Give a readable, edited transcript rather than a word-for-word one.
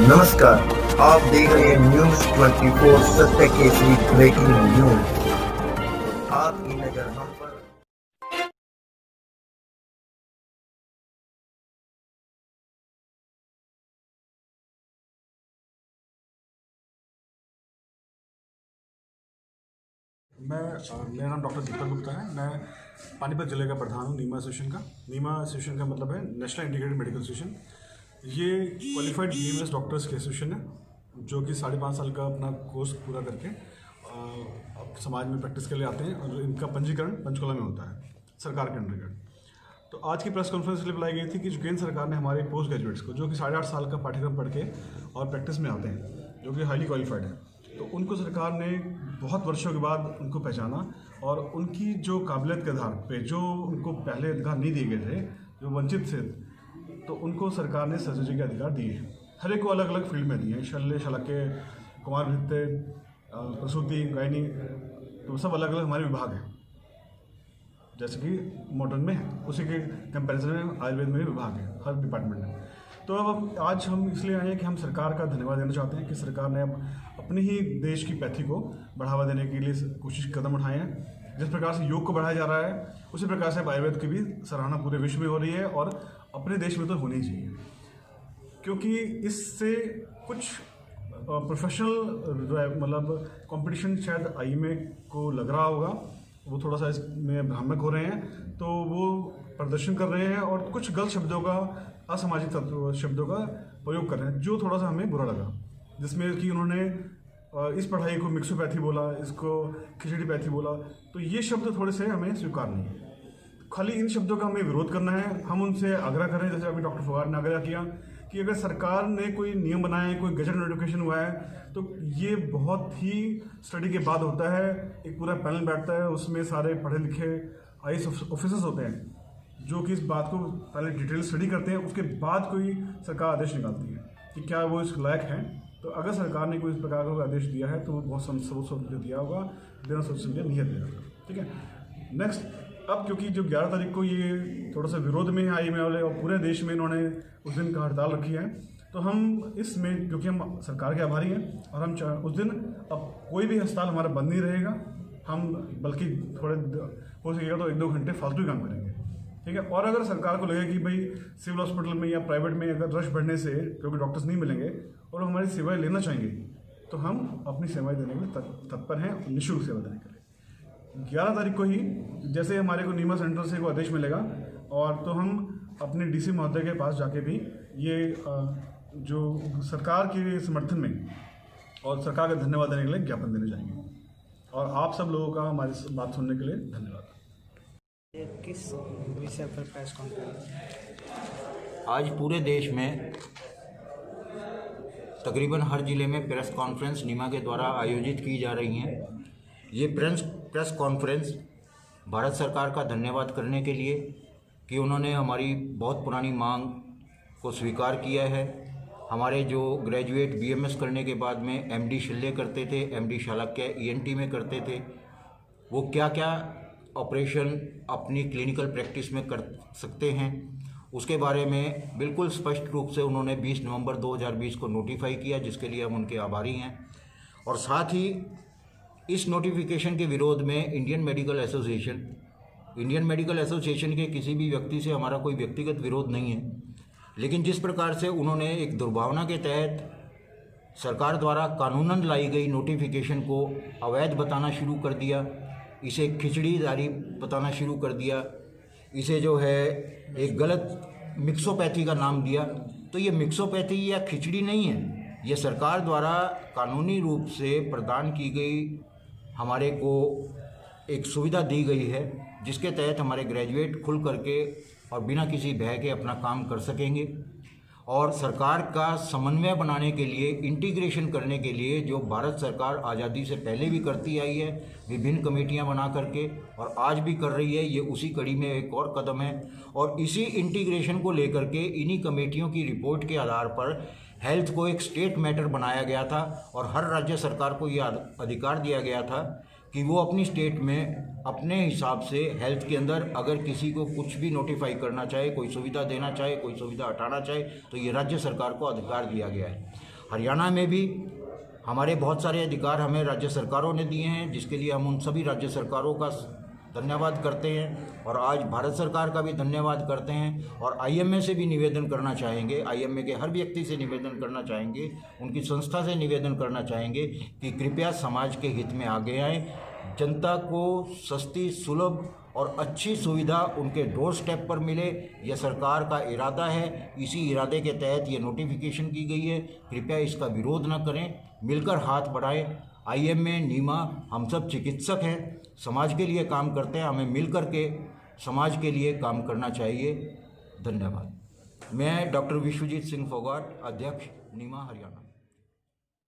नमस्कार, आप देख रहे हैं न्यूज 24 सत्य केसरी ब्रेकिंग न्यूज। आपकी नजर हम पर। मेरा नाम डॉक्टर दीपक गुप्ता है। मैं पानीपत जिले का प्रधान हूँ नीमा एसोसिएशन का। नीमा एसोसिएशन का मतलब है नेशनल इंटीग्रेटेड मेडिकल एसोसिएशन। ये क्वालिफाइड बीएमएस डॉक्टर्स के एसोसिएशन है जो कि 5.5 साल का अपना कोर्स पूरा करके अब समाज में प्रैक्टिस के लिए आते हैं और इनका पंजीकरण पंचकुला में होता है सरकार के अंतर्गत। तो आज की प्रेस कॉन्फ्रेंस के लिए बुलाई गई थी कि जो केंद्र सरकार ने हमारे पोस्ट ग्रेजुएट्स को जो कि 8.5 साल का पाठ्यक्रम पढ़ के और प्रैक्टिस में आते हैं जो कि हाईली क्वालिफाइड है, तो उनको सरकार ने बहुत वर्षों के बाद उनको पहचाना और उनकी जो काबिलियत के आधार पे जो उनको पहले अधिकार नहीं दिए गए थे, जो वंचित थे, तो उनको सरकार ने सर्जरी के अधिकार दिए हैं। हर एक को अलग अलग फील्ड में दिए हैं, शल्य, शलाक्य, कुमार भित्ते, प्रसूति, गायनी, तो सब अलग अलग हमारे विभाग हैं। जैसे कि मॉडर्न में है, उसी के कंपैरिजन में आयुर्वेद में भी विभाग है हर डिपार्टमेंट में। तो अब आज हम इसलिए आए हैं कि हम सरकार का धन्यवाद देना चाहते हैं कि सरकार ने अब अपने ही देश की पैथी को बढ़ावा देने के लिए कोशिश कदम उठाए हैं। जिस प्रकार से योग को बढ़ाया जा रहा है, उसी प्रकार से आयुर्वेद की भी सराहना पूरे विश्व में हो रही है और अपने देश में तो होनी चाहिए, क्योंकि इससे कुछ प्रोफेशनल मतलब कंपटीशन शायद आईएमए को लग रहा होगा, वो थोड़ा सा इसमें भ्रामक हो रहे हैं, तो वो प्रदर्शन कर रहे हैं और कुछ गलत शब्दों का, असामाजिक तत्व शब्दों का प्रयोग कर रहे हैं, जो थोड़ा सा हमें बुरा लगा। जिसमें कि उन्होंने इस पढ़ाई को मिक्सोपैथी बोला, इसको खिचड़ीपैथी बोला, तो ये शब्द थोड़े से हमें स्वीकार नहीं है। खाली इन शब्दों का हमें विरोध करना है। हम उनसे आग्रह करें, जैसे अभी डॉक्टर फवाद ने आग्रह किया कि अगर सरकार ने कोई नियम बनाए, कोई गजट नोटिफिकेशन हुआ है, तो ये बहुत ही स्टडी के बाद होता है। एक पूरा पैनल बैठता है, उसमें सारे पढ़े लिखे आईएएस ऑफिसर्स होते हैं जो कि इस बात को पहले डिटेल स्टडी करते हैं, उसके बाद कोई सरकार आदेश निकालती है कि क्या वो इस लायक है। तो अगर सरकार ने कोई इस प्रकार का आदेश दिया है तो वो बहुत सोच दिया होगा, बिना सोच समझे नहीं दिया होगा। ठीक है, नेक्स्ट, अब क्योंकि जो 11 तारीख को ये थोड़ा सा विरोध में है आईएमए वाले और पूरे देश में इन्होंने उस दिन का हड़ताल रखी है, तो हम इसमें, क्योंकि हम सरकार के आभारी हैं और हम उस दिन अब कोई भी अस्पताल हमारा बंद नहीं रहेगा, हम बल्कि थोड़े हो सकेगा तो 1-2 घंटे फालतू ही काम करेंगे। ठीक है, और अगर सरकार को लगे कि भाई सिविल हॉस्पिटल में या प्राइवेट में अगर रश बढ़ने से क्योंकि डॉक्टर्स नहीं मिलेंगे और हमारी सेवाएं लेना चाहेंगे, तो हम अपनी सेवाएं देने के लिए तत्पर हैं, निःशुल्क सेवा देने के लिए। 11 तारीख को ही जैसे हमारे को नीमा सेंटर से को आदेश मिलेगा, और तो हम अपने डीसी महोदय के पास जाके भी ये जो सरकार के समर्थन में और सरकार का धन्यवाद देने के लिए ज्ञापन देने जाएंगे। और आप सब लोगों का हमारी बात सुनने के लिए धन्यवाद। किस विषय पर प्रेस कॉन्फ्रेंस? आज पूरे देश में तकरीबन हर ज़िले में प्रेस कॉन्फ्रेंस नीमा के द्वारा आयोजित की जा रही हैं। ये प्रेस कॉन्फ्रेंस भारत सरकार का धन्यवाद करने के लिए कि उन्होंने हमारी बहुत पुरानी मांग को स्वीकार किया है। हमारे जो ग्रेजुएट बीएमएस करने के बाद में एमडी शल्य करते थे, एमडी शालाक्य ईएनटी में करते थे, वो क्या क्या ऑपरेशन अपनी क्लिनिकल प्रैक्टिस में कर सकते हैं, उसके बारे में बिल्कुल स्पष्ट रूप से उन्होंने 20 नवंबर 2020 को नोटिफाई किया, जिसके लिए हम उनके आभारी हैं। और साथ ही इस नोटिफिकेशन के विरोध में इंडियन मेडिकल एसोसिएशन के किसी भी व्यक्ति से हमारा कोई व्यक्तिगत विरोध नहीं है, लेकिन जिस प्रकार से उन्होंने एक दुर्भावना के तहत सरकार द्वारा कानूनन लाई गई नोटिफिकेशन को अवैध बताना शुरू कर दिया, इसे खिचड़ीदारी बताना शुरू कर दिया, इसे जो है एक गलत मिक्सोपैथी का नाम दिया, तो ये मिक्सोपैथी या खिचड़ी नहीं है, ये सरकार द्वारा कानूनी रूप से प्रदान की गई हमारे को एक सुविधा दी गई है, जिसके तहत हमारे ग्रेजुएट खुल करके और बिना किसी भय के अपना काम कर सकेंगे। और सरकार का समन्वय बनाने के लिए, इंटीग्रेशन करने के लिए, जो भारत सरकार आज़ादी से पहले भी करती आई है विभिन्न कमेटियां बना करके और आज भी कर रही है, ये उसी कड़ी में एक और कदम है। और इसी इंटीग्रेशन को लेकर के इन्हीं कमेटियों की रिपोर्ट के आधार पर हेल्थ को एक स्टेट मैटर बनाया गया था और हर राज्य सरकार को ये अधिकार दिया गया था कि वो अपनी स्टेट में अपने हिसाब से हेल्थ के अंदर अगर किसी को कुछ भी नोटिफाई करना चाहे, कोई सुविधा देना चाहे, कोई सुविधा हटाना चाहे, तो ये राज्य सरकार को अधिकार दिया गया है। हरियाणा में भी हमारे बहुत सारे अधिकार हमें राज्य सरकारों ने दिए हैं, जिसके लिए हम उन सभी राज्य सरकारों का धन्यवाद करते हैं और आज भारत सरकार का भी धन्यवाद करते हैं। और आईएमए से भी निवेदन करना चाहेंगे, आईएमए के हर व्यक्ति से निवेदन करना चाहेंगे, उनकी संस्था से निवेदन करना चाहेंगे कि कृपया समाज के हित में आगे आएँ, जनता को सस्ती, सुलभ और अच्छी सुविधा उनके डोर स्टेप पर मिले, यह सरकार का इरादा है। इसी इरादे के तहत ये नोटिफिकेशन की गई है। कृपया इसका विरोध न करें, मिलकर हाथ बढ़ाएं। आईएमए, नीमा, हम सब चिकित्सक हैं, समाज के लिए काम करते हैं, हमें मिल कर के समाज के लिए काम करना चाहिए। धन्यवाद। मैं डॉक्टर विश्वजीत सिंह फोगाट, अध्यक्ष नीमा हरियाणा।